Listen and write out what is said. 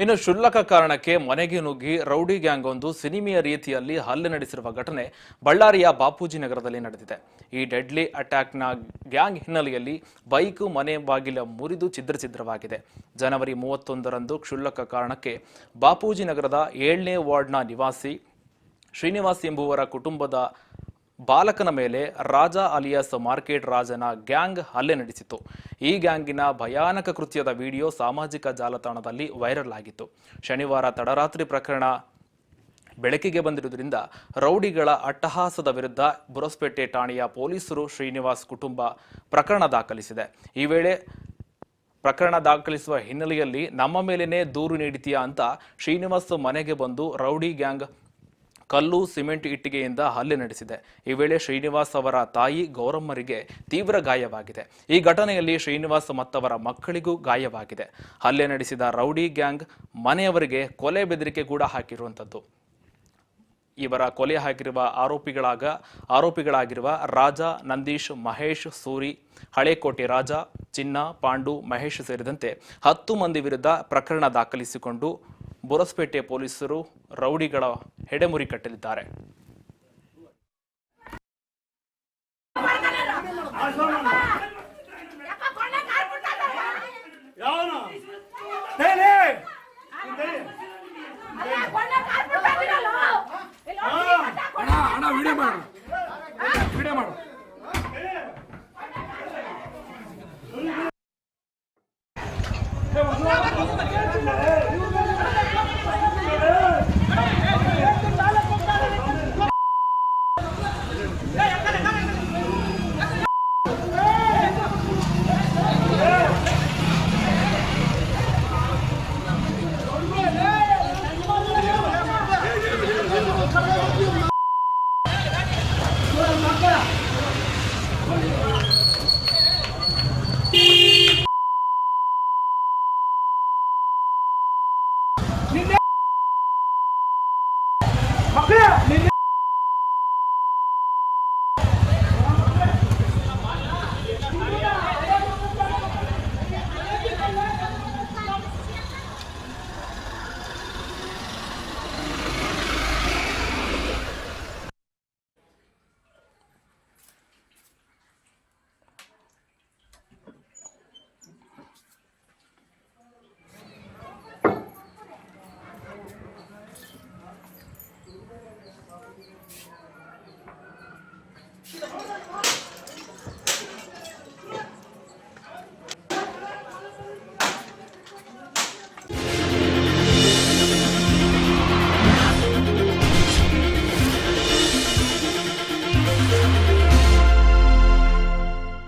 ಇನ್ನು ಕ್ಷುಲ್ಲಕ ಕಾರಣಕ್ಕೆ ಮನೆಗೆ ನುಗ್ಗಿ ರೌಡಿ ಗ್ಯಾಂಗ್ ಒಂದು ಸಿನಿಮೆಯ ರೀತಿಯಲ್ಲಿ ಹಲ್ಲೆ ನಡೆಸಿರುವ ಘಟನೆ ಬಳ್ಳಾರಿಯ ಬಾಪೂಜಿ ನಗರದಲ್ಲಿ ನಡೆದಿದೆ. ಈ ಡೆಡ್ಲಿ ಅಟ್ಯಾಕ್ನ ಗ್ಯಾಂಗ್ ಹಿನ್ನೆಲೆಯಲ್ಲಿ ಬೈಕ್ ಮನೆ ಬಾಗಿಲ ಮುರಿದು ಛಿದ್ರವಾಗಿದೆ. ಜನವರಿ 31ರಂದು ಕ್ಷುಲ್ಲಕ ಕಾರಣಕ್ಕೆ ಬಾಪೂಜಿ ನಗರದ 7ನೇ ವಾರ್ಡ್ನ ನಿವಾಸಿ ಶ್ರೀನಿವಾಸ್ ಎಂಬುವರ ಕುಟುಂಬದ ಬಾಲಕನ ಮೇಲೆ ರಾಜಾ ಅಲಿಯಾಸ್ ಮಾರ್ಕೆಟ್ ರಾಜನ ಗ್ಯಾಂಗ್ ಹಲ್ಲೆ ನಡೆಸಿತು. ಈ ಗ್ಯಾಂಗಿನ ಭಯಾನಕ ಕೃತ್ಯದ ವಿಡಿಯೋ ಸಾಮಾಜಿಕ ಜಾಲತಾಣದಲ್ಲಿ ವೈರಲ್ ಆಗಿತ್ತು. ಶನಿವಾರ ತಡರಾತ್ರಿ ಪ್ರಕರಣ ಬೆಳಕಿಗೆ ಬಂದಿರುವುದರಿಂದ ರೌಡಿಗಳ ಅಟ್ಟಹಾಸದ ವಿರುದ್ಧ ಬುರಸ್ಪೇಟೆ ಠಾಣೆಯ ಪೊಲೀಸರು ಶ್ರೀನಿವಾಸ್ ಕುಟುಂಬ ಪ್ರಕರಣ ದಾಖಲಿಸಿದೆ. ಈ ವೇಳೆ ಪ್ರಕರಣ ದಾಖಲಿಸುವ ಹಿನ್ನೆಲೆಯಲ್ಲಿ ನಮ್ಮ ಮೇಲೇನೆ ದೂರು ನೀಡಿತೀಯಾ ಅಂತ ಶ್ರೀನಿವಾಸ್ ಮನೆಗೆ ಬಂದು ರೌಡಿ ಗ್ಯಾಂಗ್ ಕಲ್ಲು ಸಿಮೆಂಟ್ ಇಟ್ಟಿಗೆಯಿಂದ ಹಲ್ಲೆ ನಡೆಸಿದೆ. ಈ ವೇಳೆ ಶ್ರೀನಿವಾಸ್ ಅವರ ತಾಯಿ ಗೌರಮ್ಮರಿಗೆ ತೀವ್ರ ಗಾಯವಾಗಿದೆ. ಈ ಘಟನೆಯಲ್ಲಿ ಶ್ರೀನಿವಾಸ್ ಮತ್ತವರ ಮಕ್ಕಳಿಗೂ ಗಾಯವಾಗಿದೆ. ಹಲ್ಲೆ ನಡೆಸಿದ ರೌಡಿ ಗ್ಯಾಂಗ್ ಮನೆಯವರಿಗೆ ಕೊಲೆ ಬೆದರಿಕೆ ಕೂಡ ಹಾಕಿರುವಂಥದ್ದು. ಇವರ ಕೊಲೆ ಹಾಕಿರುವ ಆರೋಪಿಗಳಾಗಿರುವ ರಾಜ, ನಂದೀಶ್, ಮಹೇಶ್, ಸೂರಿ, ಹಳೇಕೋಟೆ ರಾಜ, ಚಿನ್ನ, ಪಾಂಡು, ಮಹೇಶ್ ಸೇರಿದಂತೆ 10 ಮಂದಿ ವಿರುದ್ಧ ಪ್ರಕರಣ ದಾಖಲಿಸಿಕೊಂಡು ಬುರಸ್ಪೇಟೆ ಪೊಲೀಸರು ರೌಡಿಗಳ ಹೆಡೆಮುರಿ ಕಟ್ಟಲಿದ್ದಾರೆ.